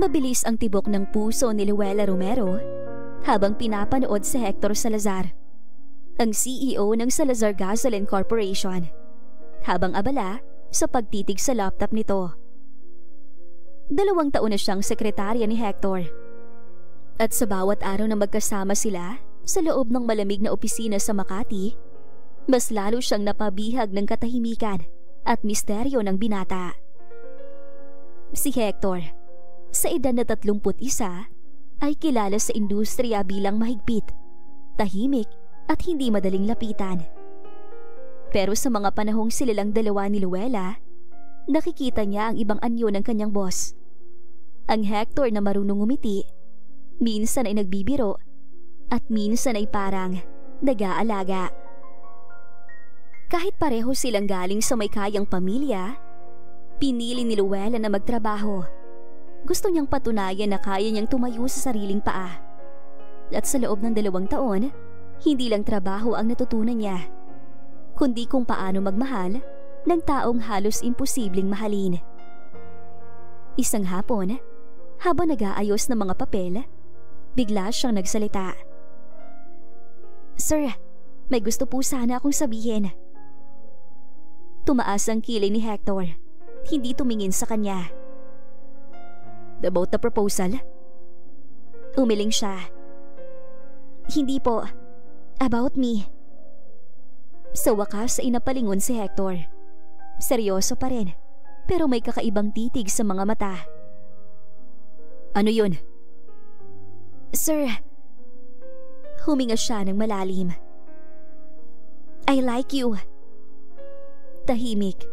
Mabilis ang tibok ng puso ni Luella Romero habang pinapanood si Hector Salazar, ang CEO ng Salazar Gasoline Corporation, habang abala sa pagtitig sa laptop nito. 2 taon na siyang sekretarya ni Hector. At sa bawat araw na magkasama sila sa loob ng malamig na opisina sa Makati, mas lalo siyang napabihag ng katahimikan at misteryo ng binata. Si Hector, sa edad na 31, ay kilala sa industriya bilang mahigpit, tahimik at hindi madaling lapitan. Pero sa mga panahong sila lang dalawa ni Luella, nakikita niya ang ibang anyo ng kanyang boss. Ang Hector na marunong ngumiti, minsan ay nagbibiro, at minsan ay parang nag-aalaga. Kahit pareho silang galing sa may kayang pamilya, pinili ni Luella na magtrabaho. Gusto niyang patunayan na kaya niyang tumayo sa sariling paa. At sa loob ng 2 taon, hindi lang trabaho ang natutunan niya, kundi kung paano magmahal ng taong halos imposibleng mahalin. Isang hapon, habang nag-aayos ng mga papel, bigla siyang nagsalita. "Sir, may gusto po sana akong sabihin." Tumaas ang kilay ni Hector, hindi tumingin sa kanya. "About the proposal?" Umiling siya. "Hindi po. About me." Sa wakas ay napalingon si Hector. Seryoso pa rin, pero may kakaibang titig sa mga mata. "Ano yun?" "Sir," huminga siya ng malalim. "I like you." Tahimik.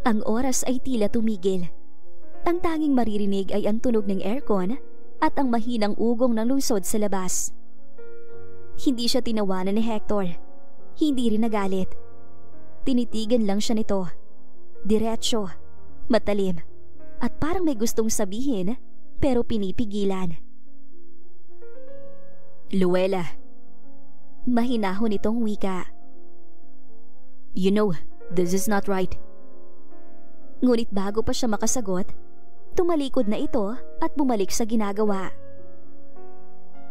Ang oras ay tila tumigil. Ang tanging maririnig ay ang tunog ng aircon at ang mahinang ugong ng lungsod sa labas. Hindi siya tinawanan ni Hector. Hindi rin nagalit. Tinitigan lang siya nito. Diretso, matalim, at parang may gustong sabihin pero pinipigilan. "Luella." Mahinahon itong wika. "You know, this is not right." Ngunit bago pa siya makasagot, tumalikod na ito at bumalik sa ginagawa.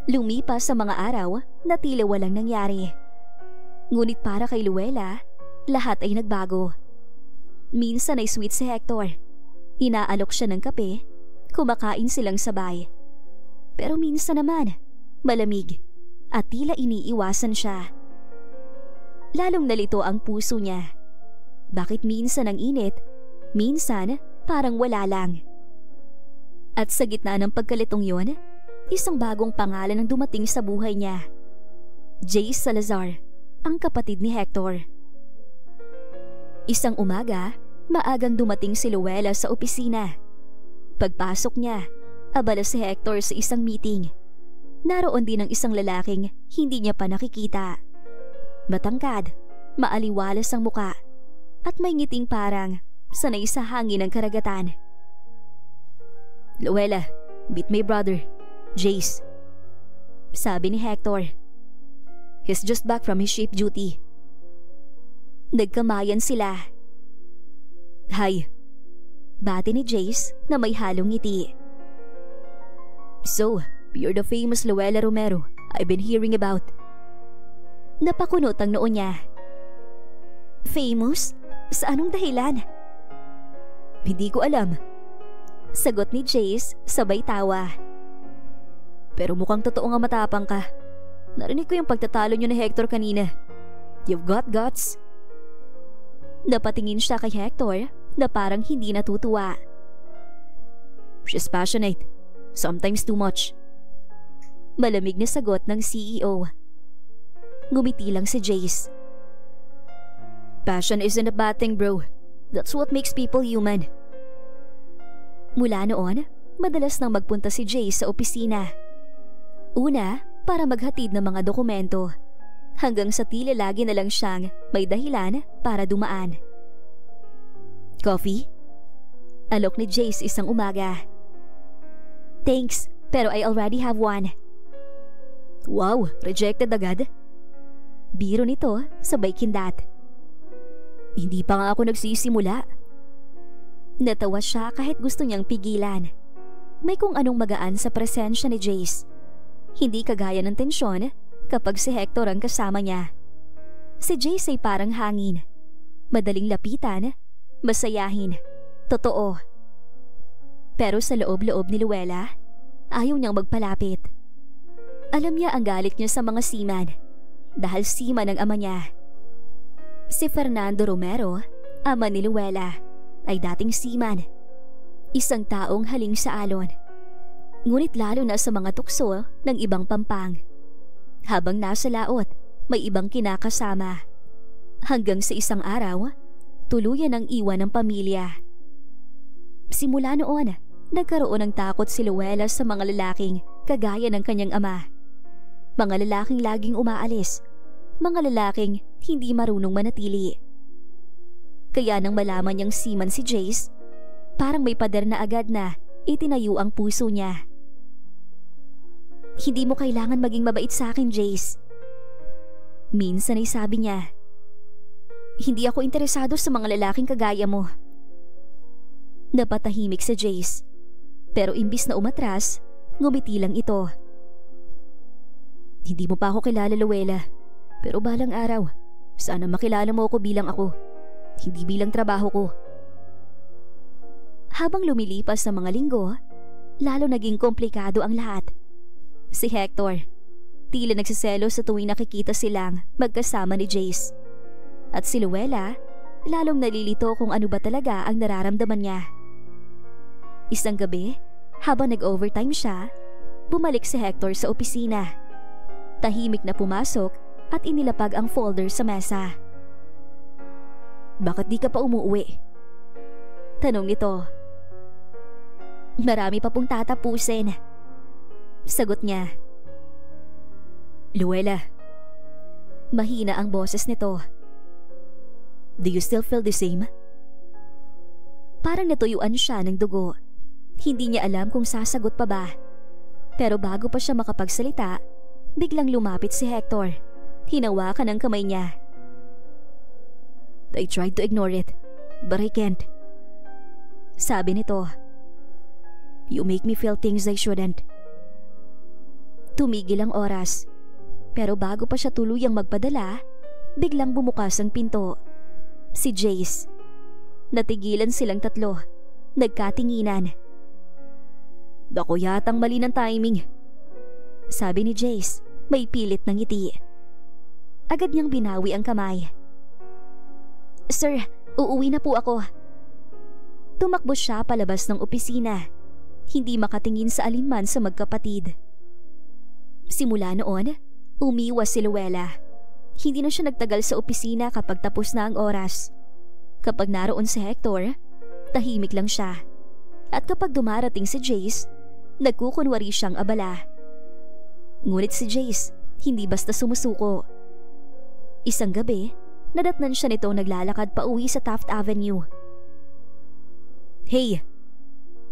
Lumipas sa mga araw na tila walang nangyari. Ngunit para kay Luella, lahat ay nagbago. Minsan ay sweet si Hector. Inaalok siya ng kape, kumakain silang sabay. Pero minsan naman, malamig at tila iniiwasan siya. Lalong nalito ang puso niya. Bakit minsan ang init, minsan parang wala lang. At sa gitna ng pagkalitong yon, isang bagong pangalan ang dumating sa buhay niya. Jace Salazar, ang kapatid ni Hector. Isang umaga, maagang dumating si Luella sa opisina. Pagpasok niya, abala si Hector sa isang meeting. Naroon din ang isang lalaking hindi niya pa nakikita. Matangkad, maaliwalas ang muka, at may ngiting parang sanay sa hangin ng karagatan. "Luella, meet my brother, Jace," sabi ni Hector. "He's just back from his shift duty." Nagkamayan sila. "Hi," bati ni Jace na may halong ngiti. "So, you're the famous Luella Romero I've been hearing about." Napakunot ang noo niya. "Famous? Sa anong dahilan?" "Hindi ko alam," sagot ni Jace sabay tawa. "Pero mukhang totoo nga matapang ka. Narinig ko yung pagtatalo niyo ni Hector kanina. You've got guts." Napatingin siya kay Hector na parang hindi natutuwa. "She's passionate. Sometimes too much." Malamig na sagot ng CEO. Ngumiti lang si Jace. "Passion isn't a bad thing, bro. That's what makes people human." Mula noon, madalas nang magpunta si Jace sa opisina. Una, para maghatid ng mga dokumento. Hanggang sa tila lagi na lang siyang may dahilan para dumaan. "Coffee?" alok ni Jace isang umaga. "Thanks, pero I already have one." "Wow, rejected agad?" Biro nito sabay kindat. "Hindi pa nga ako nagsisimula." Natawa siya kahit gusto niyang pigilan. may kung anong magaan sa presensya ni Jace. Hindi kagaya ng tensyon kapag si Hector ang kasama niya. Si Jace ay parang hangin. Madaling lapitan, masayahin, totoo. Pero sa loob-loob ni Luella, ayaw niyang magpalapit. Alam niya ang galit niya sa mga seaman dahil seaman ang ama niya. Si Fernando Romero, ama ni Luella, ay dating seaman. Isang taong haling sa alon. Ngunit lalo na sa mga tukso ng ibang pampang. Habang nasa laot, may ibang kinakasama. Hanggang sa isang araw, tuluyan ang iwan ng pamilya. Simula noon, nagkaroon ng takot si Luella sa mga lalaking kagaya ng kanyang ama. Mga lalaking laging umaalis. Mga lalaking hindi marunong manatili. Kaya nang malaman niyang seaman si Jace, parang may pader na agad na itinayo ang puso niya. Hindi mo kailangan maging mabait sa akin, Jace. Minsan ay sabi niya, hindi ako interesado sa mga lalaking kagaya mo. Napatahimik si Jace, pero imbis na umatras, ngumiti lang ito. Hindi mo pa ako kilala, Luella, pero balang araw, sana makilala mo ako bilang ako, hindi bilang trabaho ko. Habang lumilipas ang mga linggo, lalo naging komplikado ang lahat. Si Hector, tila nagsiselo sa tuwing nakikita silang magkasama ni Jace. At si Luella, lalong nalilito kung ano ba talaga ang nararamdaman niya. Isang gabi, habang nag-overtime siya, bumalik si Hector sa opisina. Tahimik na pumasok at inilapag ang folder sa mesa. Bakit di ka pa umuwi? Tanong nito. Marami pa pong tatapusin. Sagot niya. Luella. Mahina ang boses nito. Do you still feel the same? Parang natuyuan siya ng dugo. Hindi niya alam kung sasagot pa ba. Pero bago pa siya makapagsalita, biglang lumapit si Hector. Hinawakan ang kamay niya. I tried to ignore it, but I can't. Sabi nito. You make me feel things I shouldn't. Tumigil ang oras. Pero bago pa siya tuluyang magpadala, biglang bumukas ang pinto. Si Jace. Natigilan silang tatlo. Nagkatinginan. Bako yatang mali ng timing. Sabi ni Jace, may pilit ng ngiti. Agad niyang binawi ang kamay. Sir, uuwi na po ako. Tumakbo siya palabas ng opisina. Hindi makatingin sa alinman sa magkapatid. Simula noon, umiwas si Luella. Hindi na siya nagtagal sa opisina kapag tapos na ang oras. Kapag naroon si Hector, tahimik lang siya. At kapag dumarating si Jace, nagkukunwari siyang abala. Ngunit si Jace, hindi basta sumusuko. Isang gabi, nadatnan siya nito naglalakad pa uwi sa Taft Avenue. Hey!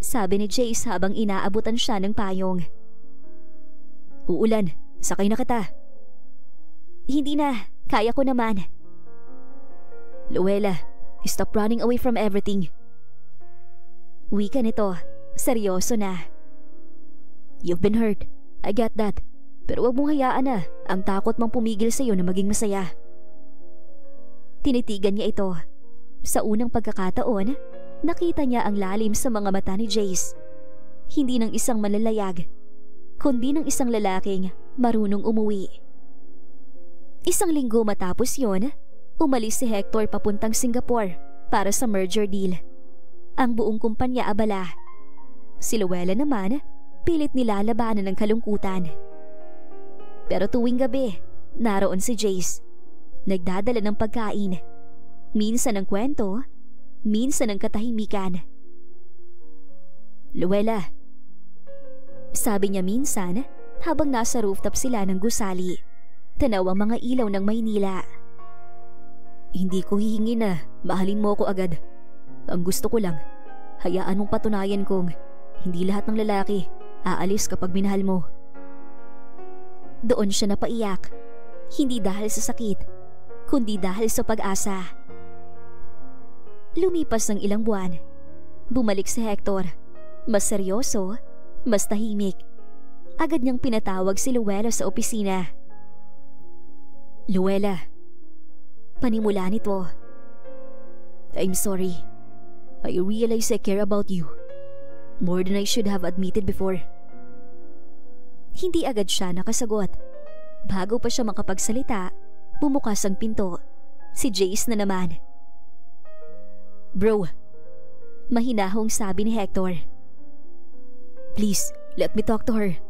Sabi ni Jace habang inaabutan siya ng payong. Uulan, sakay na kita. Hindi na, kaya ko naman. Luella, stop running away from everything. Wika nito, seryoso na. You've been hurt, I get that. Pero wag mong hayaan na ang takot mong pumigil sa'yo na maging masaya. Tinitigan niya ito. Sa unang pagkakataon, nakita niya ang lalim sa mga mata ni Jace. Hindi ng isang malalayag, kundi ng isang lalaking marunong umuwi. Isang linggo matapos yon, umalis si Hector papuntang Singapore para sa merger deal. Ang buong kumpanya abala. Si Luella naman, pilit nilalabanan ng kalungkutan. Pero tuwing gabi, naroon si Jace. Nagdadala ng pagkain. Minsan ng kwento, minsan ng katahimikan. Luella. Sabi niya minsan habang nasa rooftop sila ng gusali. Tanaw ang mga ilaw ng Maynila. Hindi ko hihingi na mahalin mo ako agad. Ang gusto ko lang, hayaan mong patunayan kong hindi lahat ng lalaki aalis kapag minahal mo. Doon siya napaiyak. Hindi dahil sa sakit, kundi dahil sa pag-asa. Lumipas ng ilang buwan. Bumalik si Hector. Mas seryoso Mas tahimik. Agad niyang pinatawag si Luella sa opisina. Luella, panimula nito. I'm sorry. I realize I care about you. More than I should have admitted before. Hindi agad siya nakasagot. Bago pa siya makapagsalita, bumukas ang pinto. Si Jace na naman. Bro, mahinahong sabi ni Hector. Please, let me talk to her.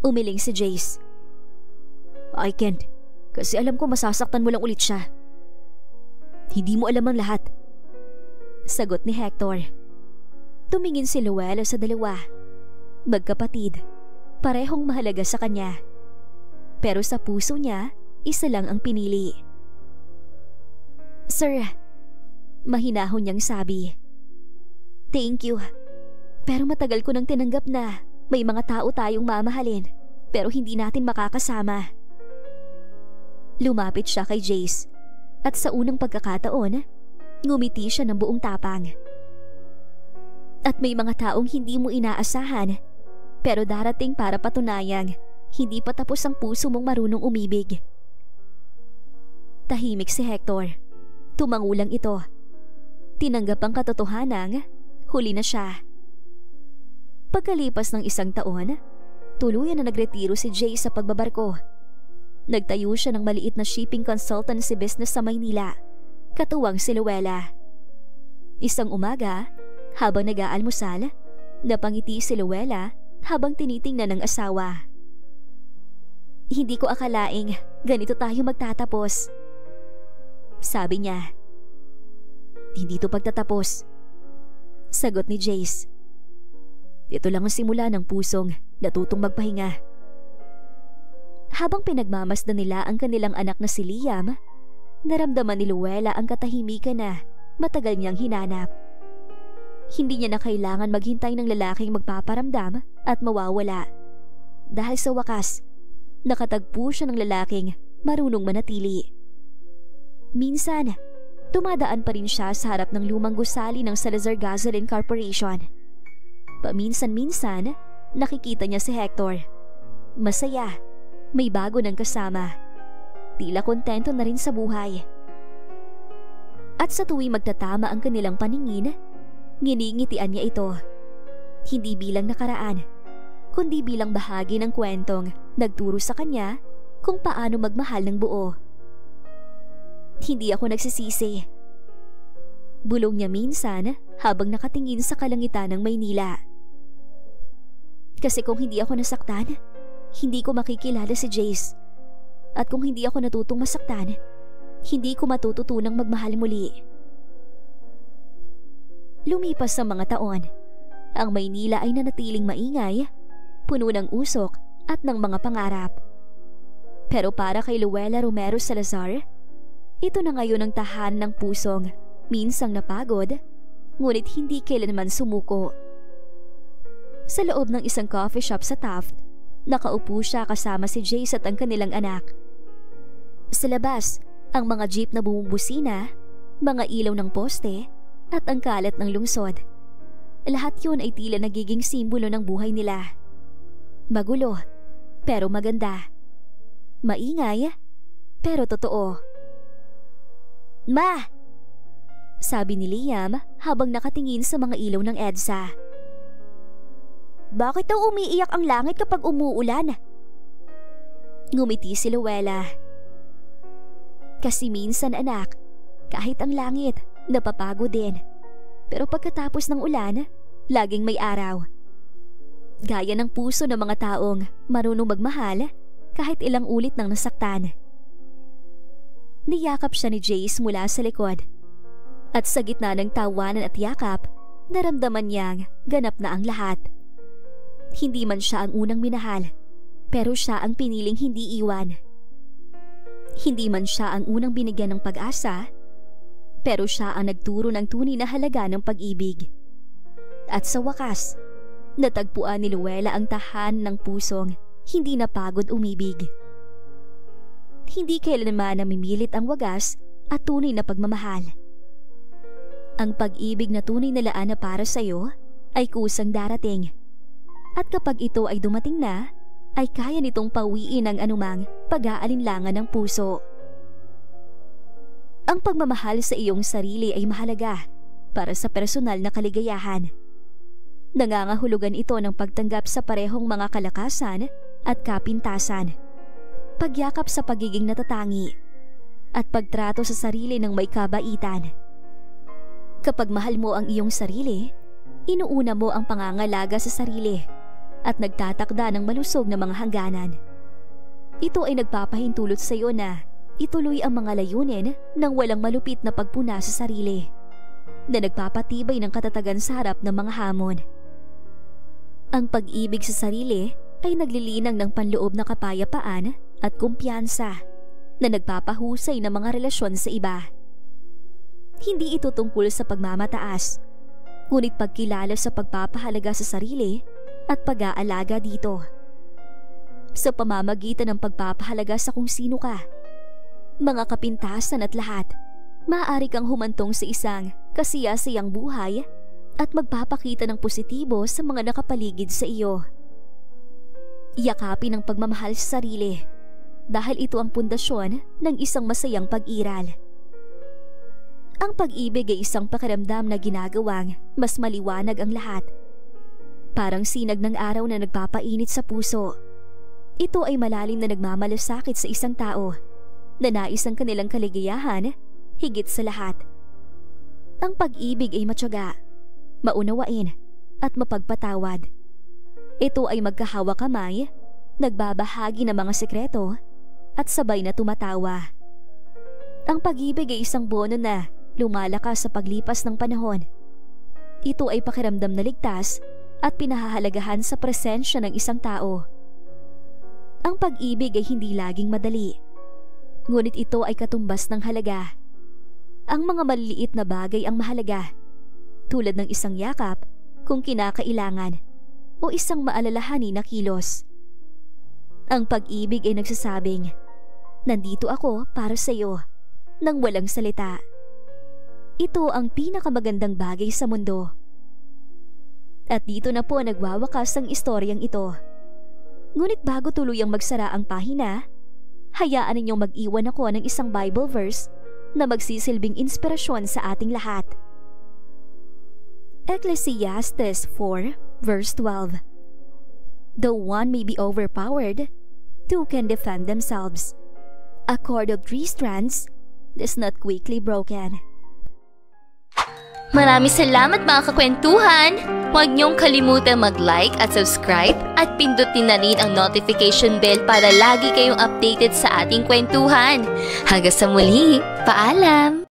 Umiling si Jace. I can't, kasi alam ko masasaktan mo lang ulit siya. Hindi mo alam ang lahat. Sagot ni Hector. Tumingin si Luella sa dalawa. Magkapatid, parehong mahalaga sa kanya. Pero sa puso niya, isa lang ang pinili. Sir, mahinahon niyang sabi. Thank you. Pero matagal ko nang tinanggap na may mga tao tayong mamahalin pero hindi natin makakasama. Lumapit siya kay Jace at sa unang pagkakataon, ngumiti siya ng buong tapang. At may mga taong hindi mo inaasahan pero darating para patunayang hindi pa tapos ang puso mong marunong umibig. Tahimik si Hector. Tumangulang ito. Tinanggap ang katotohanang huli na siya. Pagkalipas ng 1 taon, tuluyan na nagretiro si Jay sa pagbabarko. Nagtayo siya ng maliit na shipping consultancy business sa Maynila, katuwang si Luella. Isang umaga, habang nag-aalmusal, napangiti si Luella habang tinitingnan ng asawa. Hindi ko akalaing ganito tayo magtatapos. Sabi niya. Hindi to pagtatapos. Sagot ni Jace. Ito lang ang simula ng pusong natutong magpahinga. Habang pinagmamasdan nila ang kanilang anak na si Liam, naramdaman ni Luella ang katahimikan na matagal niyang hinanap. Hindi niya na kailangan maghintay ng lalaking magpaparamdam at mawawala. Dahil sa wakas, nakatagpo siya ng lalaking marunong manatili. Minsan, dumadaan pa rin siya sa harap ng lumang gusali ng Salazar Gasoline Corporation. Paminsan-minsan, nakikita niya si Hector. Masaya, may bago ng kasama. Tila kontento na rin sa buhay. At sa tuwing magtatama ang kanilang paningin, nginingitian niya ito. Hindi bilang nakaraan, kundi bilang bahagi ng kwentong nagturo sa kanya kung paano magmahal ng buo. Hindi ako nagsisisi. Bulong niya minsan habang nakatingin sa kalangitan ng Maynila. Kasi kung hindi ako nasaktan, hindi ko makikilala si Jace. At kung hindi ako natutong masaktan, hindi ko matututunang magmahal muli. Lumipas ang mga taon. Ang Maynila ay nanatiling maingay, puno ng usok at ng mga pangarap. Pero para kay Luella Romero Salazar, ito na ngayon ang tahanan ng pusong minsang napagod, ngunit hindi kailanman sumuko. Sa loob ng isang coffee shop sa Taft, nakaupo siya kasama si Jace at ang kanilang anak. Sa labas, ang mga jeep na bumubusina, mga ilaw ng poste, at ang kalat ng lungsod. Lahat yun ay tila nagiging simbolo ng buhay nila. Magulo, pero maganda. Maingay, pero totoo. Ma! Sabi ni Liam habang nakatingin sa mga ilaw ng EDSA. Bakit daw umiiyak ang langit kapag umuulan? Ngumiti si Luella. Kasi minsan anak, kahit ang langit, napapagod din. Pero pagkatapos ng ulan, laging may araw. Gaya ng puso ng mga taong marunong magmahal kahit ilang ulit nang nasaktan. Niyakap siya ni Jace mula sa likod. At sa gitna ng tawanan at yakap, naramdaman niyang ganap na ang lahat. Hindi man siya ang unang minahal, pero siya ang piniling hindi iwan. Hindi man siya ang unang binigyan ng pag-asa, pero siya ang nagturo ng tunay na halaga ng pag-ibig. At sa wakas, natagpuan ni Luella ang tahan ng pusong hindi napagod umibig. Hindi kailanman namimilit ang wagas at tunay na pagmamahal. Ang pag-ibig na tunay na laan na para sa iyo ay kusang darating. At kapag ito ay dumating na, ay kaya nitong pawiin ang anumang pag-aalinlangan ng puso. Ang pagmamahal sa iyong sarili ay mahalaga para sa personal na kaligayahan. Nangangahulugan ito ng pagtanggap sa parehong mga kalakasan at kapintasan, pagyakap sa pagiging natatangi, at pagtrato sa sarili ng may kabaitan. Kapag mahal mo ang iyong sarili, inuuna mo ang pangangalaga sa sarili at nagtatakda ng malusog na mga hangganan. Ito ay nagpapahintulot sa iyo na ituloy ang mga layunin ng walang malupit na pagpuna sa sarili, na nagpapatibay ng katatagan sa harap ng mga hamon. Ang pag-ibig sa sarili ay naglilinang ng panloob na kapayapaan at kumpiyansa na nagpapahusay ng mga relasyon sa iba. Hindi ito tungkol sa pagmamataas, ngunit pagkilala sa pagpapahalaga sa sarili at pag-aalaga dito. Sa pamamagitan ng pagpapahalaga sa kung sino ka, mga kapintasan at lahat, maaari kang humantong sa isang kasiyasiyang buhay at magpapakita ng positibo sa mga nakapaligid sa iyo. Yakapin ang pagmamahal sa sarili dahil ito ang pundasyon ng isang masayang pag-iral. Ang pag-ibig ay isang pakiramdam na ginagawang mas maliwanag ang lahat. Parang sinag ng araw na nagpapainit sa puso. Ito ay malalim na nagmamalasakit sa isang tao na nais ang kanilang kaligayahan higit sa lahat. Ang pag-ibig ay matyaga, maunawain at mapagpatawad. Ito ay magkahawak kamay, nagbabahagi ng mga sekreto at sabay na tumatawa. Ang pag-ibig ay isang bono na lumalakas sa paglipas ng panahon. Ito ay pakiramdam na ligtas at pinahahalagahan sa presensya ng isang tao. Ang pag-ibig ay hindi laging madali, ngunit ito ay katumbas ng halaga. Ang mga maliliit na bagay ang mahalaga, tulad ng isang yakap kung kinakailangan o isang maalalahanin na kilos. Ang pag-ibig ay nagsasabing, nandito ako para sa iyo, nang walang salita. Ito ang pinakamagandang bagay sa mundo. At dito na po nagwawakas ang istoryang ito. Ngunit bago tuluyang magsara ang pahina, hayaan ninyong mag-iwan ako ng isang Bible verse na magsisilbing inspirasyon sa ating lahat. Ecclesiastes 4 verse 12. Though one may be overpowered, two can defend themselves. A cord of 3 strands is not quickly broken. Maraming salamat mga kakwentuhan! Huwag niyong kalimutan mag-like at subscribe at pindutin na rin ang notification bell para lagi kayong updated sa ating kwentuhan. Hanggang sa muli, paalam!